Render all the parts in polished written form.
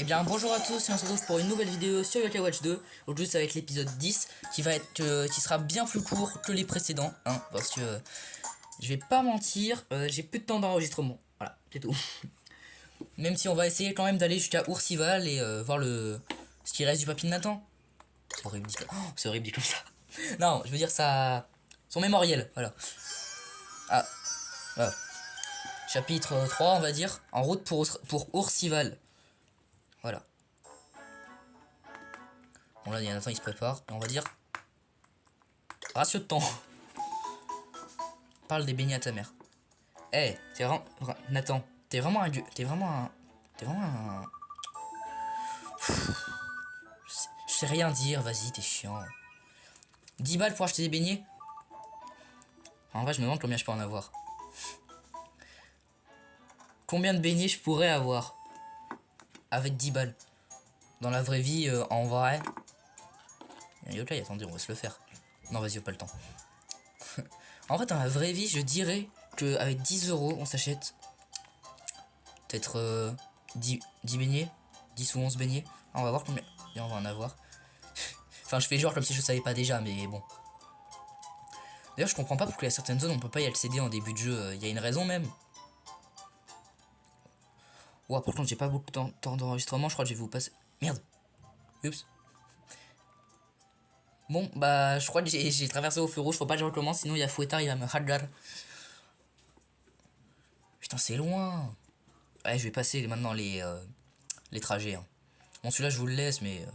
Eh bien bonjour à tous et on se retrouve pour une nouvelle vidéo sur Yokai Watch 2. Aujourd'hui ça va être l'épisode 10 qui sera bien plus court que les précédents hein, parce que je vais pas mentir, j'ai plus de temps d'enregistrement. Voilà, c'est tout. Même si on va essayer quand même d'aller jusqu'à Oursival et voir ce qui reste du papy de Nathan. C'est horrible dit c'est horrible dit comme ça. Non, je veux dire ça son mémoriel, voilà. Ah, voilà. Chapitre 3 on va dire, en route pour Oursival. Voilà. Bon là, Nathan il se prépare et on va dire ratio de temps. Parle des beignets à ta mère. Eh, t'es vraiment. Nathan, t'es vraiment un dieu. T'es vraiment un. T'es vraiment un. Je sais rien dire, vas-y, t'es chiant. 10 balles pour acheter des beignets. En vrai, je me demande combien je peux en avoir. Combien de beignets je pourrais avoir avec 10 balles dans la vraie vie, en vrai. Ok, attendez, on va se le faire. Non, vas-y, pas le temps. En fait, dans la vraie vie, je dirais que avec 10 euros, on s'achète peut-être 10 beignets, 10 ou 11 beignets. Ah, on va voir combien on va en avoir. Enfin, je fais genre comme si je savais pas déjà, mais bon. D'ailleurs, je comprends pas pourquoi il y a certaines zones on peut pas y accéder en début de jeu. Il y a une raison même. Ouah, par contre, j'ai pas beaucoup de temps d'enregistrement. Je crois que je vais vous passer. Merde. Oups. Bon, bah, je crois que j'ai traversé au feu rouge. Faut pas que je recommence, sinon il y a Fouettard, il va me hagar. Putain, c'est loin. Ouais, je vais passer maintenant les trajets. Hein. Bon, celui-là, je vous le laisse, mais.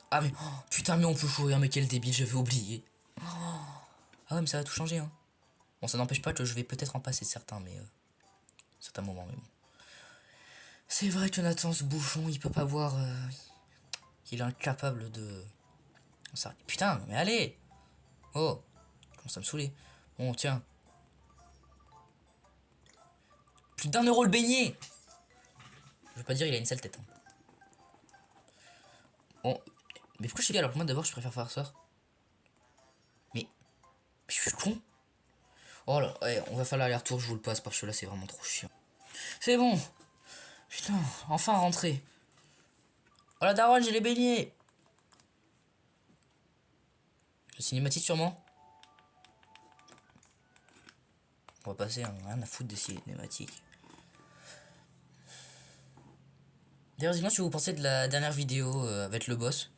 Ah, mais. Oh, putain, mais on peut courir, mais quel débile, j'avais oublié. Ah, ouais, mais ça va tout changer, hein. Bon, ça n'empêche pas que je vais peut-être en passer certains, mais. Certains moments, mais bon. C'est vrai que Nathan, ce bouffon, il peut pas voir. Il est incapable de. Ça... Putain, mais allez. Oh, commence à me saouler. Bon, tiens. Plus d'1 euro le beignet. Je veux pas dire, il a une sale tête. Hein. Bon, mais pourquoi je suis là alors que moi d'abord je préfère faire ça. Mais je suis con. Oh là, ouais, on va faire l'aller-retour, je vous le passe parce que là c'est vraiment trop chiant. C'est bon. Putain, enfin rentré. Oh la daronne, j'ai les beignets. Le cinématique sûrement. On va passer, hein, rien à foutre des cinématiques. D'ailleurs, dis-moi ce que vous pensez de la dernière vidéo avec le boss.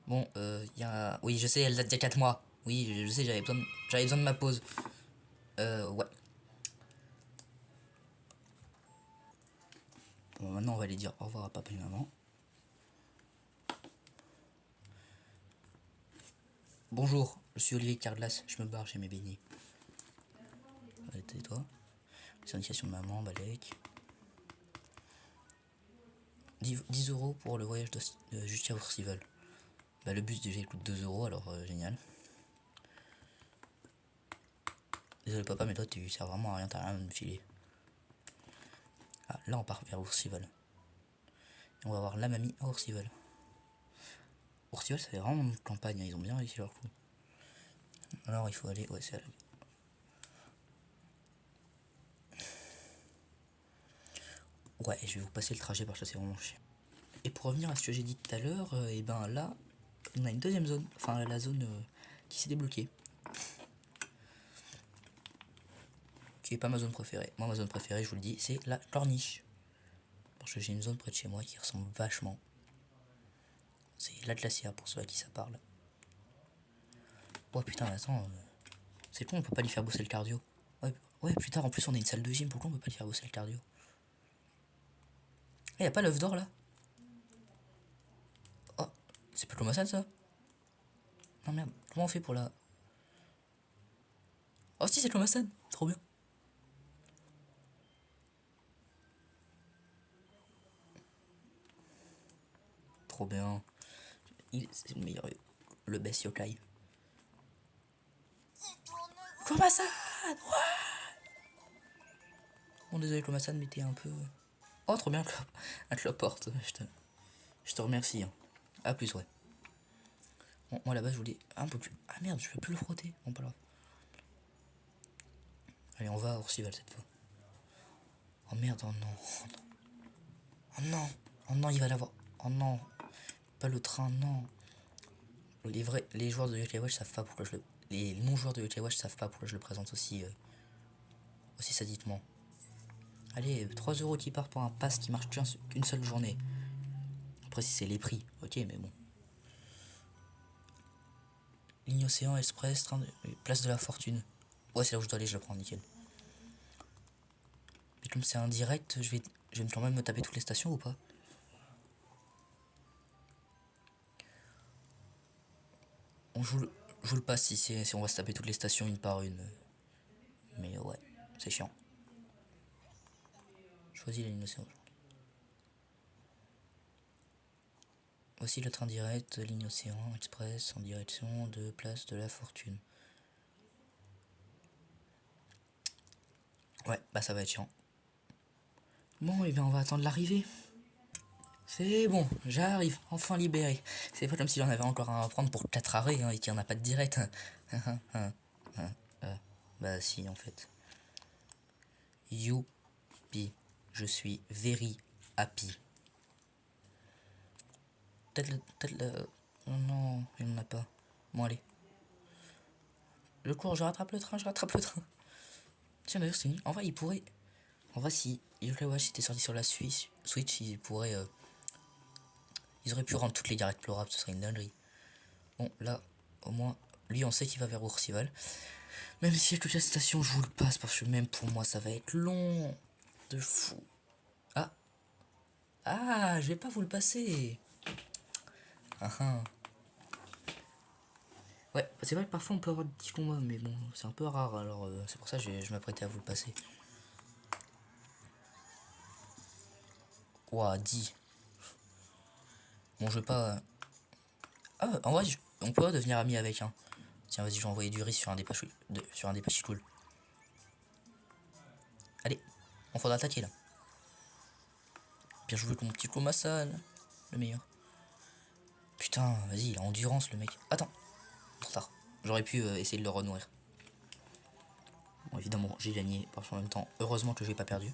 Bon, il y a... Oui, je sais, elle date d'il y a 4 mois. Oui, je sais, j'avais besoin de ma pause. Ouais. Bon, maintenant, on va aller dire au revoir à papa et maman. Bonjour, je suis Olivier Carglass, je me barre, j'ai mes beignets. Allez, tais-toi. Les indications de maman, Balek. 10 euros pour le voyage jusqu'à Oursival. Bah, le bus déjà il coûte 2 euros, alors génial. Désolé papa, mais toi tu sers vraiment à rien, t'as rien à me filer. Ah, là on part vers Oursival. Et on va voir la mamie à Oursival. Oursival, ça fait vraiment une campagne, hein, ils ont bien réussi leur coup. Alors il faut aller, ouais, c'est à la... Ouais, je vais vous passer le trajet parce que c'est vraiment chiant. Et pour revenir à ce que j'ai dit tout à l'heure, et ben là, on a une deuxième zone, enfin la zone qui s'est débloquée. Qui est pas ma zone préférée. Moi, ma zone préférée, je vous le dis, c'est la corniche. Parce que j'ai une zone près de chez moi qui ressemble vachement. C'est l'Atlasia pour ceux à qui ça parle. Oh putain, mais attends, c'est con, on peut pas lui faire bosser le cardio. Ouais, plus tard, en plus, on a une salle de gym, pourquoi on peut pas lui faire bosser le cardio? Eh, y'a pas l'œuf d'or là? Oh, c'est pas comme ça ça? Non merde, comment on fait pour la. Oh si, c'est comme ça, trop bien. Trop bien. C'est le meilleur, le best yokai. Komasan! Bon, désolé, Komasan, mais t'es un peu. Oh, trop bien, un cloporte. Je te remercie. Hein. A plus, ouais. Bon, moi là-bas, je voulais un peu plus. Ah merde, je peux plus le frotter. Bon, pas grave. Allez, on va à Oursival cette fois. Oh merde, oh non. Oh non. Oh non, il va l'avoir. Oh non. Pas le train, non. Les joueurs de Yokai Watch savent pas pourquoi je le... Les non-joueurs de Yokai Watch savent pas pourquoi je le présente aussi, aussi sadiquement. Allez, 3 euros qui part pour un pass qui marche qu'une seule journée. Après, si c'est les prix, ok, mais bon. Ligne Océan Express, place de la fortune. Ouais, c'est là où je dois aller, je le prends, nickel. Mais comme c'est un direct, je vais quand même me taper toutes les stations ou pas? On joue le pass si on va se taper toutes les stations une par une. Mais ouais, c'est chiant. Choisis la ligne Océan. Voici le train direct, ligne Océan Express en direction de place de la fortune. Ouais, bah ça va être chiant. Bon, et bien on va attendre l'arrivée. C'est bon, j'arrive, enfin libéré. C'est pas comme si j'en avais encore un à prendre pour 4 arrêts et qu'il n'y en a pas de direct. Bah si, en fait. Youpi, je suis very happy. Peut-être le... Oh non, il n'en a pas. Bon, allez. Le cours, je rattrape le train. Tiens, d'ailleurs, c'est nul. En vrai, il pourrait... En vrai, si Yokai Watch était sorti sur la Switch, il pourrait... Ils auraient pu rendre toutes les directs explorables, ce serait une dinguerie. Bon, là, au moins, lui, on sait qu'il va vers Oursival. Même s'il y a que la station, je vous le passe, parce que même pour moi, ça va être long. De fou. Ah. Ah, je vais pas vous le passer. Ah ah. Ouais, c'est vrai que parfois on peut avoir des petits combats, mais bon, c'est un peu rare, alors c'est pour ça que je m'apprêtais à vous le passer. Ouah, 10. Bon, je vais pas... Ah, en vrai, on peut devenir ami avec, hein. Tiens, vas-y, je vais envoyer du riz sur un des cool. Allez, on faudra attaquer, là. Bien joué, mon petit Komasan. Le meilleur. Putain, vas-y, il a endurance, le mec. Attends, trop tard. J'aurais pu essayer de le renourrir. Bon, évidemment, j'ai gagné, parce qu'en même temps, heureusement que j'ai pas perdu.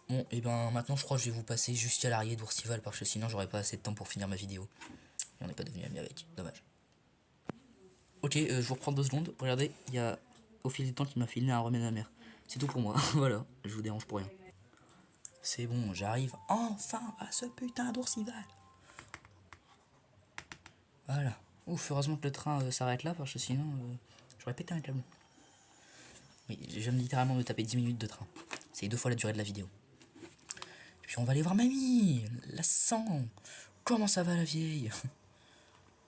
Bon, et ben maintenant, je crois que je vais vous passer jusqu'à l'arrivée d'Oursival, parce que sinon, j'aurais pas assez de temps pour finir ma vidéo. Et on n'est pas devenu ami avec, dommage. Ok, je vous reprends 2 secondes. Regardez, il y a au fil du temps qui m'a filmé un remède amer. C'est tout pour moi, voilà, je vous dérange pour rien. C'est bon, j'arrive enfin à ce putain d'Oursival. Voilà. Ouf, heureusement que le train s'arrête là, parce que sinon, j'aurais pété un câble. Oui, je viens littéralement de taper 10 minutes de train. C'est 2 fois la durée de la vidéo. Puis on va aller voir mamie, la 100. Comment ça va la vieille?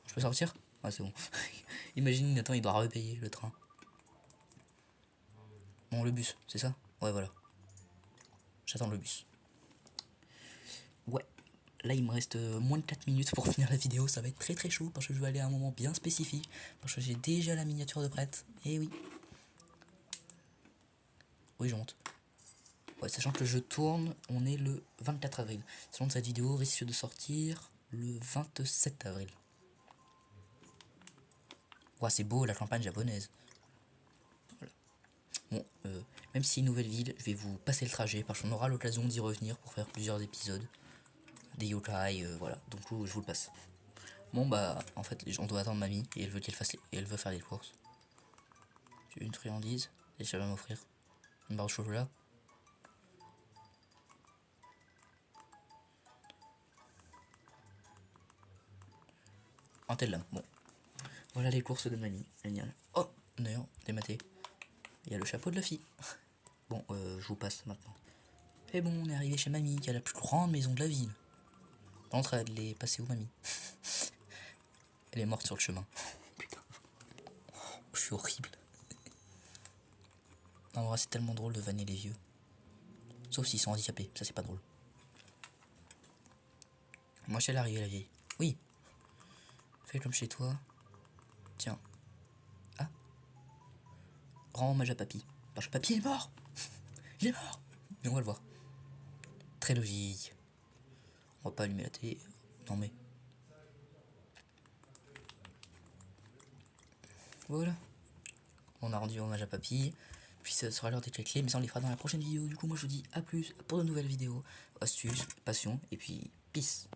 Je peux sortir? Ouais, c'est bon. Imagine, Nathan, il doit repayer le train. Bon, le bus, c'est ça? Ouais, voilà. J'attends le bus. Ouais. Là, il me reste moins de 4 minutes pour finir la vidéo. Ça va être très très chaud parce que je vais aller à un moment bien spécifique. Parce que j'ai déjà la miniature de prête. Et oui. Oui, je monte. Ouais, sachant que le jeu tourne, on est le 24 avril. Selon cette vidéo risque de sortir le 27 avril. Ouais, c'est beau la campagne japonaise. Voilà. Bon, même si c'est une nouvelle ville, je vais vous passer le trajet parce qu'on aura l'occasion d'y revenir pour faire plusieurs épisodes. Des yokai, voilà. Donc je vous le passe. Bon bah, en fait, on doit attendre mamie et elle veut elle veut faire des courses. J'ai une friandise et ça va m'offrir une barre de chocolat. Un tel lame, bon. Voilà les courses de mamie. Génial. Oh, d'ailleurs, dématé. Il y a le chapeau de la fille. Bon, je vous passe maintenant. Et bon, on est arrivé chez mamie, qui a la plus grande maison de la ville. Entre elle est passée où mamie? Elle est morte sur le chemin. Putain. Je suis horrible. En vrai, c'est tellement drôle de vanner les vieux. Sauf s'ils sont handicapés, ça c'est pas drôle. Moi, je suis l'arrivée, la vieille. Oui. Fais comme chez toi. Tiens. Ah. Rends hommage à papy. Parce que papy est mort. Il est mort. Mais on va le voir. Très logique. On va pas allumer la télé. Non mais. Voilà. On a rendu hommage à papy. puis ça sera l'heure des clés, mais ça on les fera dans la prochaine vidéo. Du coup moi je vous dis à plus pour de nouvelles vidéos, astuces, passion, et puis peace.